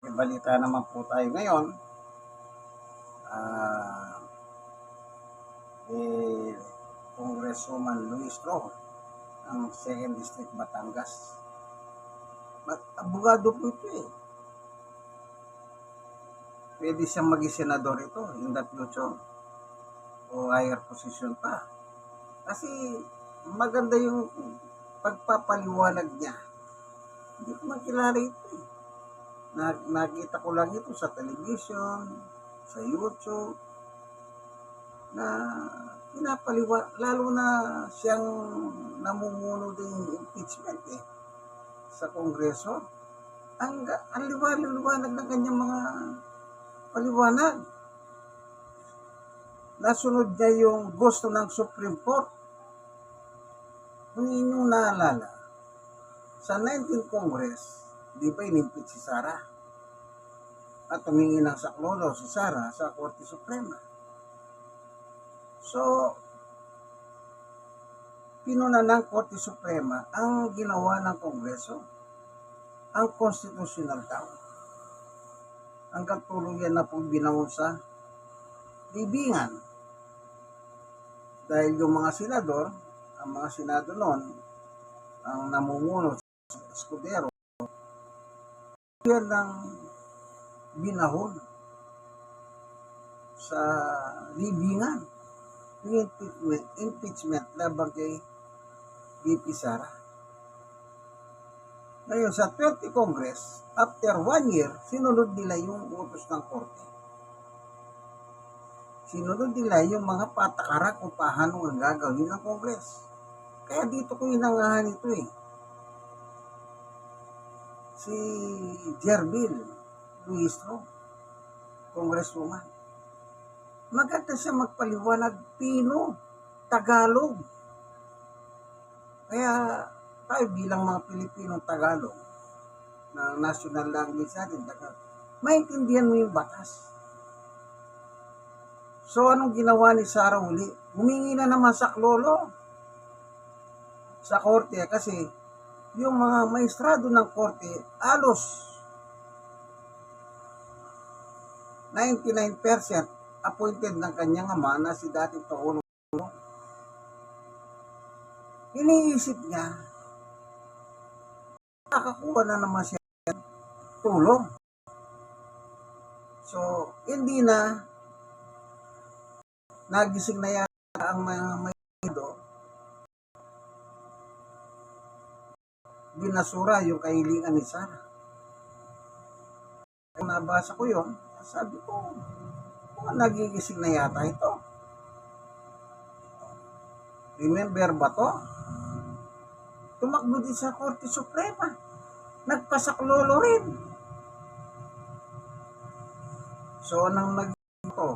May balita naman po tayo ngayon. Ah, eh, Congresswoman Luis Rojo ng 2nd District Batangas. Abogado po ito eh. Pwede siyang maging senador ito in the future o higher position pa. Kasi maganda yung pagpapaliwanag niya. Hindi ko makilala ito eh. Nakita ko lang ito sa television, sa YouTube, na lalo na siyang namumuno din impeachment eh, sa Kongreso. Ang liwanag ng kanyang mga paliwanag. Nasunod niya yung gusto ng Supreme Court. Kung inyong naalala, sa 19th Congress, di ba inimpeach si Sara? At humingi ng saklolo si Sara sa Korte Suprema. So, pinuna ng Korte Suprema ang ginawa ng Kongreso, ang constitutional daw. Hanggang tuluyan na pong binaon sa libingan. Dahil yung mga senador, ang mga senado noon, ang namumuno sa Escudero, yan ang binahon sa libingan yung impeachment laban kay VP Sara. Ngayon, sa 20th Congress, after 1 year, sinunod nila yung utos ng korte. Sinunod nila yung mga patakaran kung paano ang gagawin ng Congress. Kaya dito ko inangahan ito eh. Si Jerbil Luis Rojo, Congresswoman. Maganda siya magpaliwanag Pino, Tagalog. Kaya tayo bilang mga Pilipinong Tagalog, na national language natin, maintindihan mo yung batas. So, anong ginawa ni Sara uli? Humingi na naman saklolo sa korte kasi yung mga maestrado ng korte, alos 99% appointed ng kanyang ama na si dating Pangulong. Iniisip niya, nakakuha na naman siya tulong. So, hindi na nagising na yata ang mga binasura yung kahilingan ni Sara. Kung nabasa ko yun, sabi ko, nagigising na yata ito. Remember ba to? Tumakbo din sa Korte Suprema. Nagpasaklolo rin. So, anong naging ito?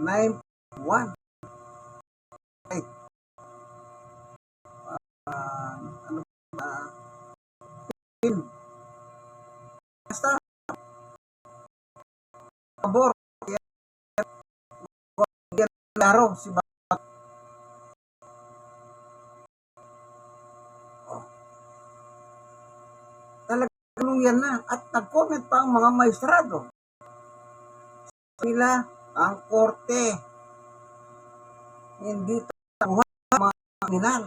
9-1. Basta, pabor. Laro, si Bato. Talagang na. At nag-comment pa ang mga maestrado. Sila ang korte. Hindi tabuhan ang mga kriminal.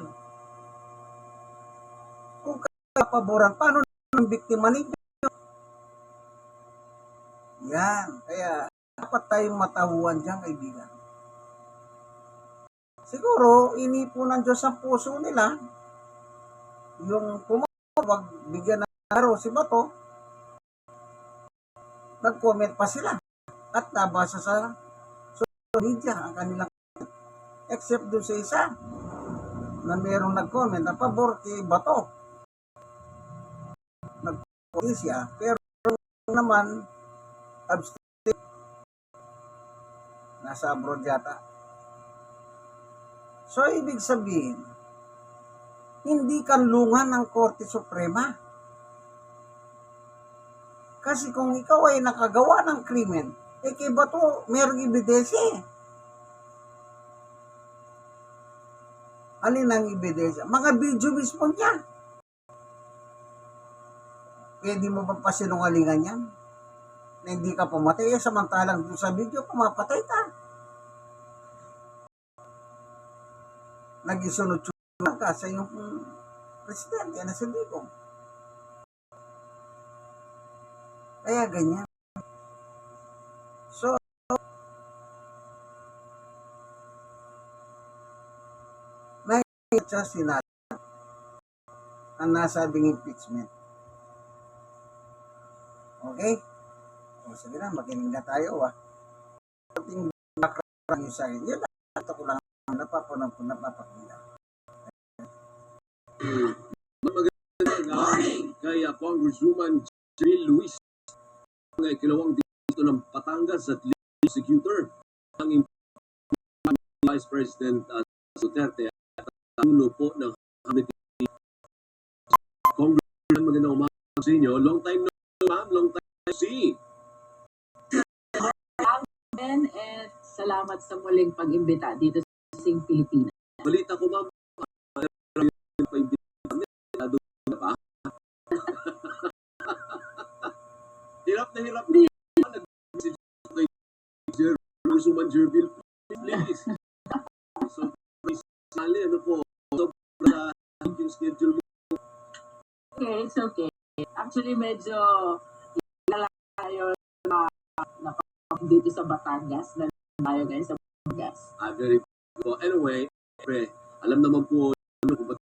Kung kapaboran, paano ng biktima ninyo? Yan. Kaya dapat tayong matahuan dyan, kaibigan. Siguro, inipo ng Diyos ang puso nila. Yung wag bigyan ng araw si Bato, nag-comment pa sila. At nabasa sa social media ang kanilang comment. Except doon sa isa na mayroong nag-comment na pabor kay Bato. Nag-comment siya. Pero naman, abstain. Nasa abroad yata. So, ibig sabihin, hindi kanlungan ng Korte Suprema. Kasi kung ikaw ay nakagawa ng krimen, kay Bato, mayroong ebidensya. Alin ang ebidensya? Mga video mismo niya. Pwede mo ba pasinungalingan yan? na hindi ka pumatay, samantalang doon sa video, pumapatay ka. Nag-isunod-sunod ka sa iyong presidente na si Digong. Kaya ganyan. So, nakikita siya sinabi ang nasabing impeachment. Okay? O sige na, makinig na tayo Ating background yung sa akin. Yun, ito ko lang napapakinggan. Morning! Kaya Congresswoman Jill Luis ang ikalawang dito ng Batangas at lead executor ng Vice President Duterte at ulo po ng committee. Congresswoman, magandang umaga sa inyo. Long time no, ma'am. Long time no see. And salamat sa muling pag-imbita dito sa Sing Pilipinas. Balita ko, ma'am, hirap na hirap na Congresswoman Jerville, please. So, please, ano po, sobra yung schedule mo. Okay, it's okay. Actually, medyo tayo na dito sa Batangas na tayo guys sa Batangas. Very good. Anyway, alam naman po kung ba't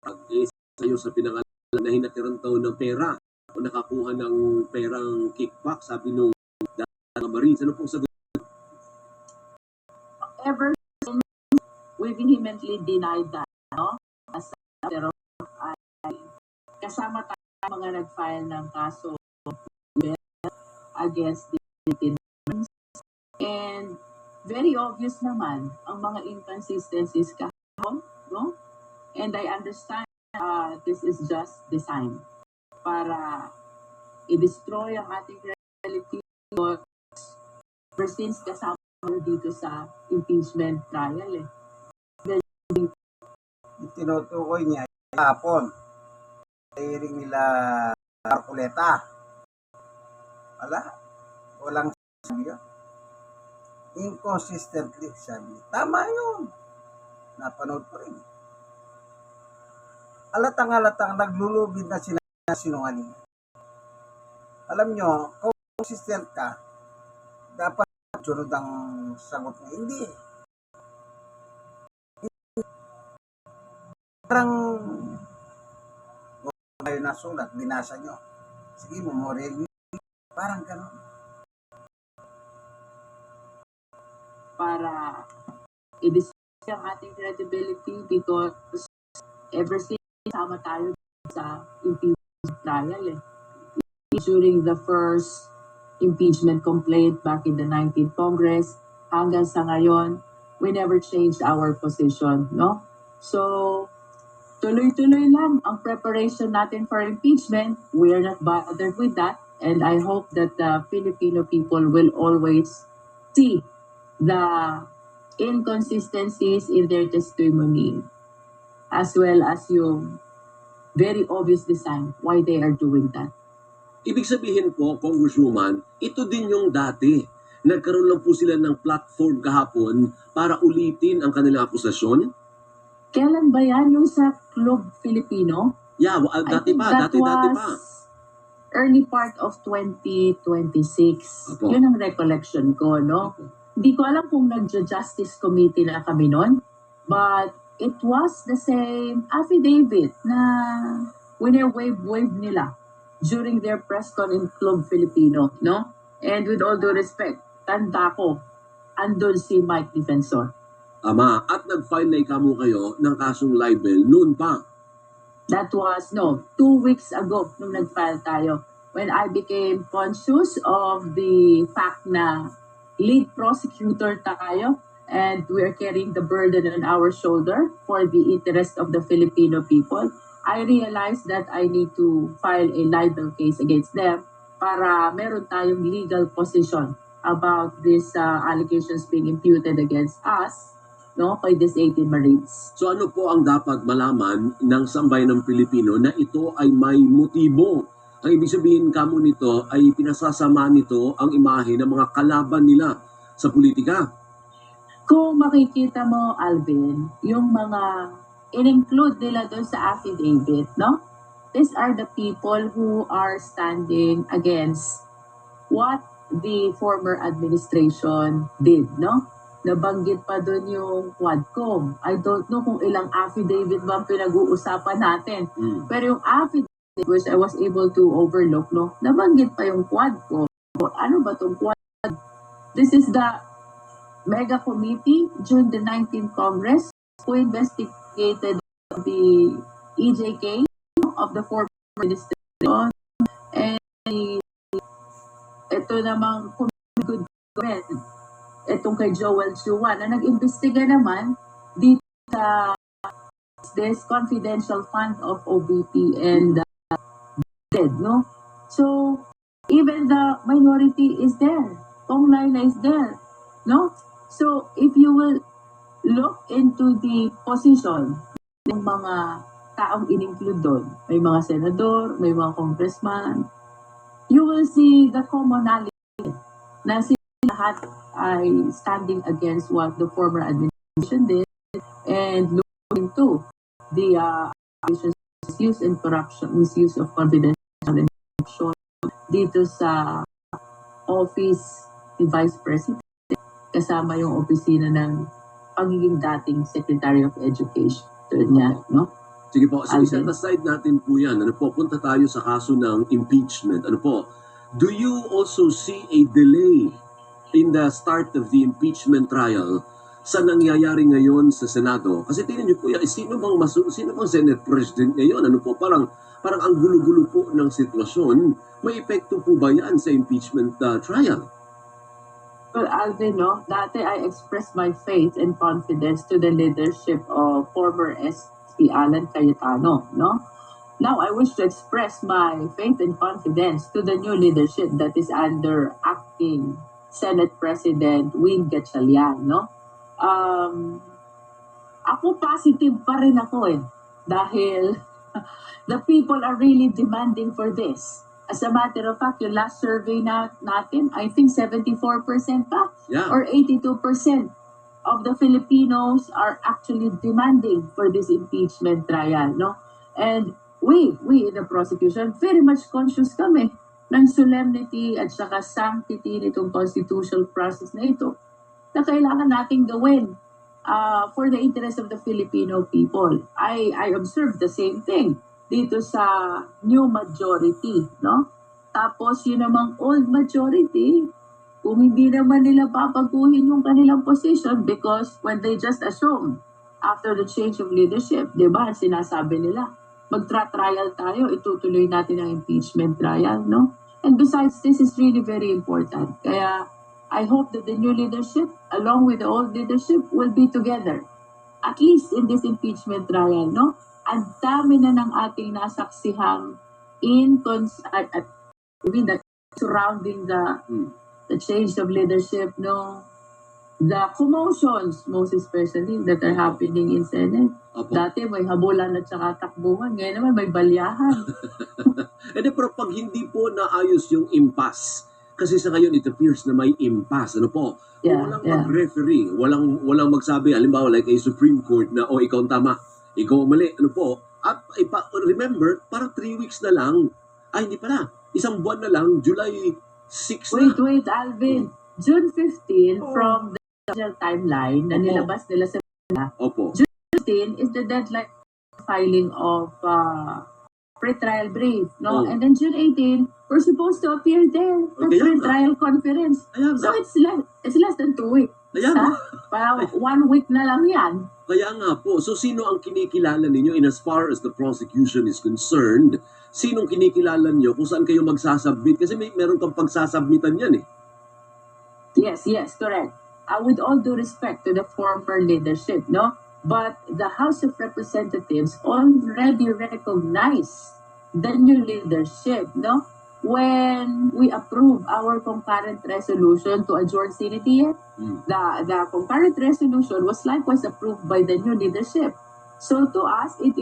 nag-is sa'yo sa pinangalan na hinatirang taon ng pera o nakakuha ng perang kickback, sabi nung dating Marines. Ano pong sagot? Ever since we vehemently denied that, no? Pero kasama tayo mga nag-file ng kaso against the Philippines. And very obvious naman ang mga inconsistencies kahapon, no? And I understand this is just designed para i-destroy ang ating reality ever since kasama dito sa impeachment trial Tinutukoy niya hapon. Hearing nila Marcoleta. Walang sabi yun. Inconsistently sabi. Tama yun. Napanood ko rin. Alatang naglulubid na sila sinungaling. Alam nyo, kung consistent ka, dapat sunod ang sagot na hindi. Parang kayo nasulat, binasa nyo. Sige, memorial nyo. Parang gano'n. Para i-destroy ang ating credibility because ever since sama tayo sa impeachment trial During the first impeachment complaint back in the 19th Congress, hanggang sa ngayon, we never changed our position, no? So, tuloy-tuloy lang ang preparation natin for impeachment. We are not bothered with that. And I hope that the Filipino people will always see the inconsistencies in their testimony as well as yung very obvious design why they are doing that. Ibig sabihin po, Congresswoman, ito din yung dati. Nagkaroon lang po sila ng platform kahapon para ulitin ang kanilang akusasyon. Kailan ba yan? Yung sa Club Filipino? Yeah, dati pa. Early part of 2026. Opo. Yun ang recollection ko, no? Opo. Hindi ko alam kung nag-justice committee na kami nun, but it was the same affidavit na wine-wave nila during their press con in Club Filipino, no? And with all due respect, tanda ko, andun si Mike Defensor. Ama, at nag-file na ikamo kayo ng kasong libel noon pa. That was, 2 weeks ago nung nag-file tayo. When I became conscious of the fact na lead prosecutor tayo and we're carrying the burden on our shoulder for the interest of the Filipino people, I realized that I need to file a libel case against them para meron tayong legal position about these allegations being imputed against us, no, by these 18 Marines. So ano po ang dapat malaman ng sambayan ng Pilipino na ito ay may motibo Ang ibig sabihin kamo nito ay pinasasama nito ang imahe ng mga kalaban nila sa politika. Kung makikita mo, Alvin, yung mga in-include nila doon sa affidavit, no? These are the people who are standing against what the former administration did, no? Nabanggit pa doon yung Quadcom. I don't know kung ilang affidavit ba ang pinag-uusapan natin. Pero yung affidavit which I was able to overlook, no? Nabanggit pa yung Quadcom. Ano ba itong Quadcom? This is the Mega Committee during the 19th Congress who investigated the EJK of the former administration and ito namang good government, itong kay Joel Chua na nag-imbestiga naman dito sa this confidential fund of OBP and dead, no? So, even the minority is there. Kong Laila is there, no? So, if you will look into the position ng mga taong in-include doon, may mga senador, may mga congressman, you will see the commonality na sila lahat ay standing against what the former administration did and looking to the misuse and corruption, misuse of confidential information dito sa office ni Vice President kasama yung opisina ng pagiging dating Secretary of Education niya, no? Sige po, set aside natin po yan. Ano po, punta tayo sa kaso ng impeachment. Ano po, do you also see a delay in the start of the impeachment trial sa nangyayari ngayon sa Senado? Kasi tingnan niyo po, sino bang Senate President ngayon? Ano po, parang ang gulo-gulo po ng sitwasyon. May epekto po ba yan sa impeachment trial? Well, Alvin, no, dati I expressed my faith and confidence to the leadership of former SP Alan Cayetano, no? Now I wish to express my faith and confidence to the new leadership that is under acting Senate President Win Gatchalian, no? Ako positive pa rin ako dahil the people are really demanding for this. As a matter of fact, yung last survey natin, I think 74% pa or 82% of the Filipinos are actually demanding for this impeachment trial, no? And we in the prosecution, very much conscious kami ng solemnity at saka sanctity nitong constitutional process na ito na kailangan nating gawin for the interest of the Filipino people. I observed the same thing dito sa new majority, no? Tapos yun namang old majority, kung hindi naman nila papaguhin yung kanilang position because when they just assume after the change of leadership, di ba, sinasabi nila, magtra-trial tayo, itutuloy natin ang impeachment trial, no? And besides, this is really very important. Kaya I hope that the new leadership, along with the old leadership, will be together, at least in this impeachment trial, no? Ang dami na ng ating nasaksihang surrounding the change of leadership, no? The commotions, most especially, that are happening in Senate. Opo. Dati may habulan at saka takbuhan. Ngayon naman may balyahan. Pero pag hindi po naayos yung impasse, kasi sa ngayon it appears na may impasse, ano po? Walang mag-referee, walang magsabi, halimbawa like a Supreme Court na, ikaw ang tama, ikaw ang mali, ano po? At remember, parang 3 weeks na lang, hindi pala, isang buwan na lang, July 6 na. Wait, Alvin. June 15, from the official timeline na nilabas nila sa Opo. June 15 is the deadline filing of pre-trial brief, no? And then June 18, we're supposed to appear there for pre-trial conference. So it's less than 2 weeks. Parang 1 week na lang yan. Kaya nga po, so sino ang kinikilala ninyo in as far as the prosecution is concerned? Sinong kinikilala niyo kung saan kayo magsasubmit? Kasi meron kang pagsasubmitan yan Yes, correct. With all due respect to the former leadership, no? But the House of Representatives already recognized the new leadership, no? When we approve our concurrent resolution to adjourn Senate, the concurrent resolution was likewise approved by the new leadership. So to us, it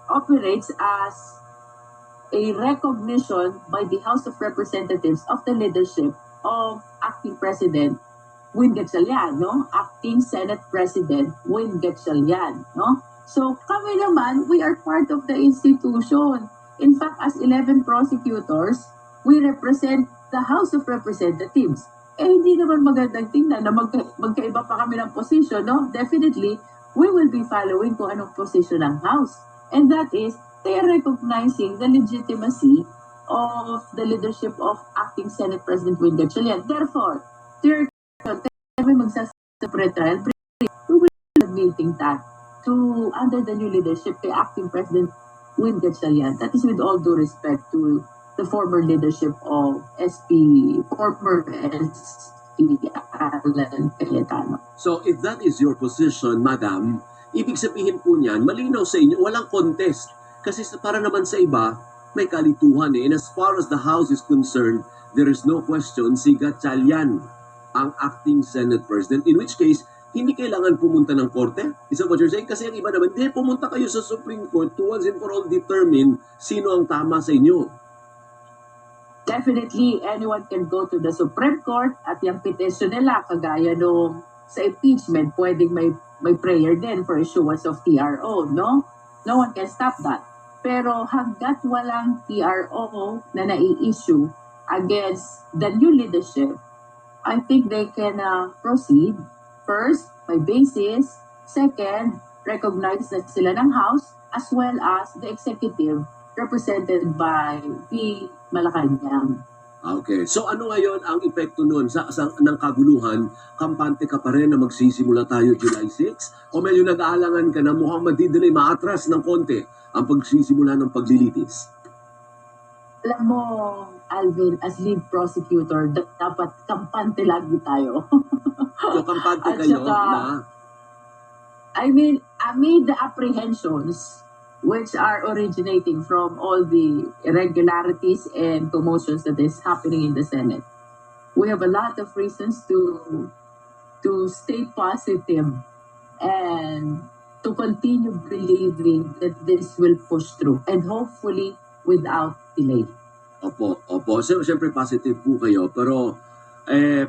operates as a recognition by the House of Representatives of the leadership of Acting President Win Gatchalian, no? Acting Senate President Win Gatchalian, no? So kami naman, we are part of the institution. In fact, as 11 prosecutors, we represent the House of Representatives. Eh, hindi naman magandang tingnan na magkaiba pa kami ng position, no? Definitely, we will be following kung anong position ng House. And that is, they are recognizing the legitimacy of the leadership of Acting Senate President Win Gatchalian. Therefore, third, kami magsasabi pre-trial, we will be admitting that to under the new leadership kay Acting President Win Gatchalian. That is with all due respect to the former leadership of former SP Alan Cayetano. So if that is your position, Madam, ibig sabihin po niyan, malinaw sa inyo, walang contest. Kasi para naman sa iba, may kalituhan eh. And as far as the House is concerned, there is no question si Gatchalian ang acting Senate President. In which case, hindi kailangan pumunta ng korte. Is that what you're saying? Kasi ang iba naman, hindi, pumunta kayo sa Supreme Court to once and for all determine sino ang tama sa inyo. Definitely, anyone can go to the Supreme Court at yung petition nila, kagaya nung sa impeachment, pwedeng may prayer din for issuance of TRO, no? No one can stop that. Pero hanggat walang TRO na nai-issue against the new leadership, I think they can proceed. First, by basis. Second, recognize that sila ng House as well as the executive represented by the Malacanang. Okay. So ano ngayon ang epekto nun ng kaguluhan? Kampante ka pa rin na magsisimula tayo July 6? O medyo nag-aalangan ka na mukhang madidelay, maatras ng konti ang pagsisimula ng paglilitis? Alam mo, Alvin, as lead prosecutor, dapat kampante lagi tayo. So kampante At kayo saka, na... I mean, amid the apprehensions which are originating from all the irregularities and commotions that is happening in the Senate, we have a lot of reasons to stay positive and to continue believing that this will push through and hopefully without delay. Opo. Siyempre positive po kayo. Pero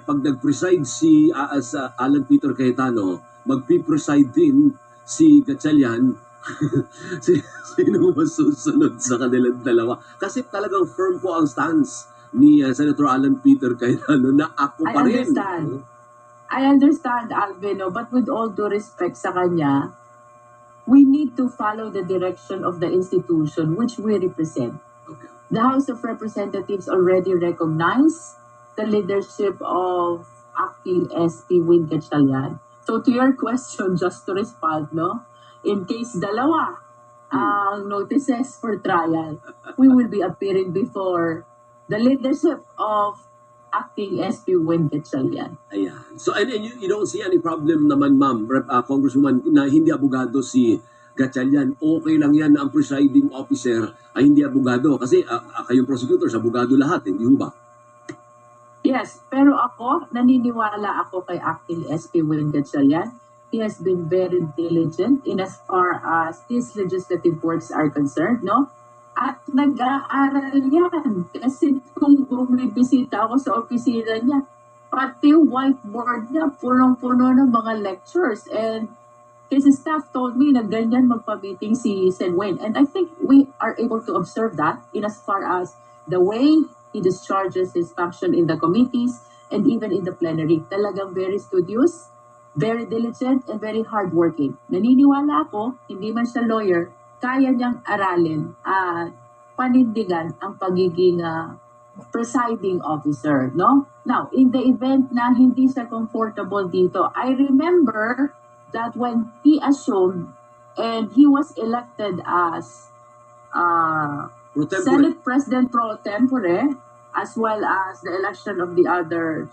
pag nag-preside si Alan Peter Cayetano, magpi-preside din si Gatchalian, sino masusunod sa kanilang dalawa? Kasi talagang firm po ang stance ni Senator Alan Peter Cayetano na ako pa rin. I understand, Alvin, but with all due respect sa kanya, we need to follow the direction of the institution which we represent. Okay. The House of Representatives already recognized the leadership of Acting SP Win Gatchalian. So to your question, just to respond, no, in case dalawa ang notices for trial, we will be appearing before the leadership of Acting SP Win Gatchalian. Ayan. So and you don't see any problem naman, ma'am, Congresswoman, na hindi abogado si Gatchalian. Okay lang yan na ang presiding officer ay hindi abogado. Kasi kayong prosecutors, abogado lahat, hindi ba? Yes, pero naniniwala ako kay Acting SP Win Gatchalian. He has been very diligent in as far as his legislative works are concerned, no? At nag-aaral yan. Kasi kung bumibisita ako sa opisina niya, pati whiteboard niya, punong-puno ng mga lectures. And his staff told me na ganyan magpa-meeting si Sen Wayne. And I think we are able to observe that in as far as the way he discharges his function in the committees and even in the plenary. Talagang very studious, very diligent, and very hardworking. Naniniwala ako, hindi man siya lawyer, kaya niyang aralin at panindigan ang pagiging presiding officer, no? Now, in the event na hindi siya comfortable dito, I remember that when he assumed and he was elected as Senate President pro tempore, as well as the election of the other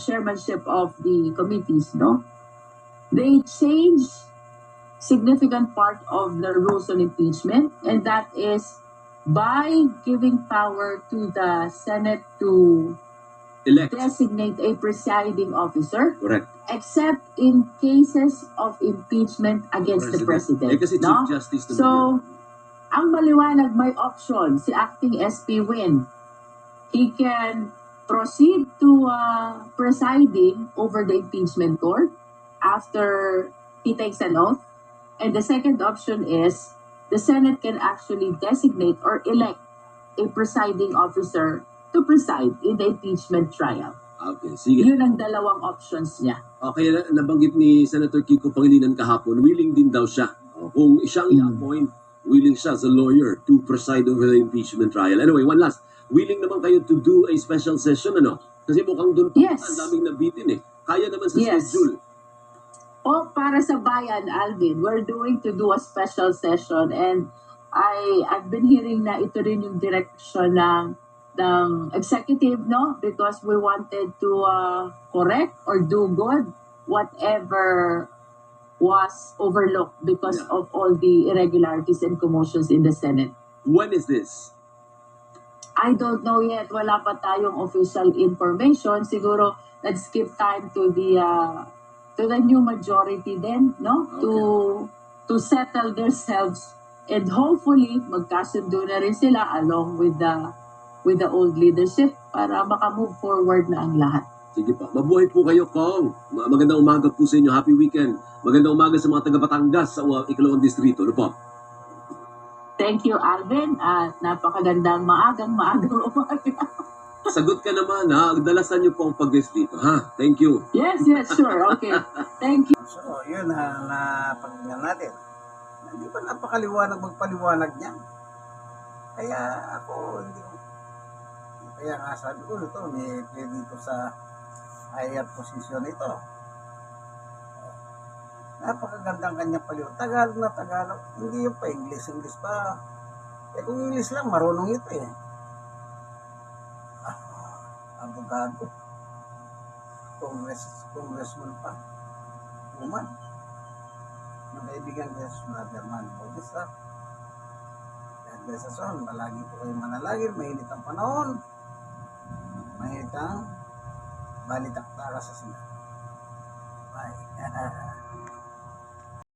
chairmanship of the committees, no? They changed significant part of the rules on impeachment, and that is by giving power to the Senate to designate a presiding officer. Correct. Except in cases of impeachment against the president. Kasi no? Chief Justice So, ang maliwanag may option si acting SP Win. He can proceed to presiding over the impeachment court after he takes an oath. And the second option is the Senate can actually designate or elect a presiding officer to preside in the impeachment trial. Okay, sige. Yun ang dalawang options niya. Okay, nabanggit ni Senator Kiko Pangilinan kahapon, willing din daw siya. Kung siyang i-appoint, willing siya as a lawyer to preside over the impeachment trial. Anyway, one last. Willing naman kayo to do a special session, ano? Kasi mukhang doon Yes. ang daming nabitin eh. Kaya naman sa Yes. schedule. O para sa bayan, Alvin, we're doing to do a special session and I've been hearing na ito rin yung direction ng executive, no? Because we wanted to correct or do good whatever was overlooked because Yeah. of all the irregularities and commotions in the Senate. When is this? I don't know yet. Wala pa tayong official information. Siguro, let's give time to the new majority then, no? To settle themselves and hopefully magkasundo na rin sila along with the old leadership para makamove forward na ang lahat. Sige po. Mabuhay po kayo, Kong. Magandang umaga po sa inyo. Happy weekend. Magandang umaga sa mga taga Batangas sa ikalawang distrito. Ano po? Thank you, Alvin. At napakagandang maagang umaga. Sagot ka naman, ha? Dalasan niyo po ang pag-guest dito, ha? Thank you. Yes, sure. Okay. Thank you. So, yun na pagtingnan natin. Hindi pa napakaliwanag magpaliwanag niyan. Kaya ako, kaya nga sabi ko ito, may play dito sa higher position ito. Napakagandang kanyang paliwanag. Tagalog na Tagalog. Hindi yung pa English pa. Eh kung English lang, marunong ito eh. Abogado. Congressman pa. Woman. Yung kaibigan ko sa Motherman. Bautista. Kaya sa son, malagi po kayo manalangin. Mainit ang panahon. Mainit ang balitakta sa sila. Bye.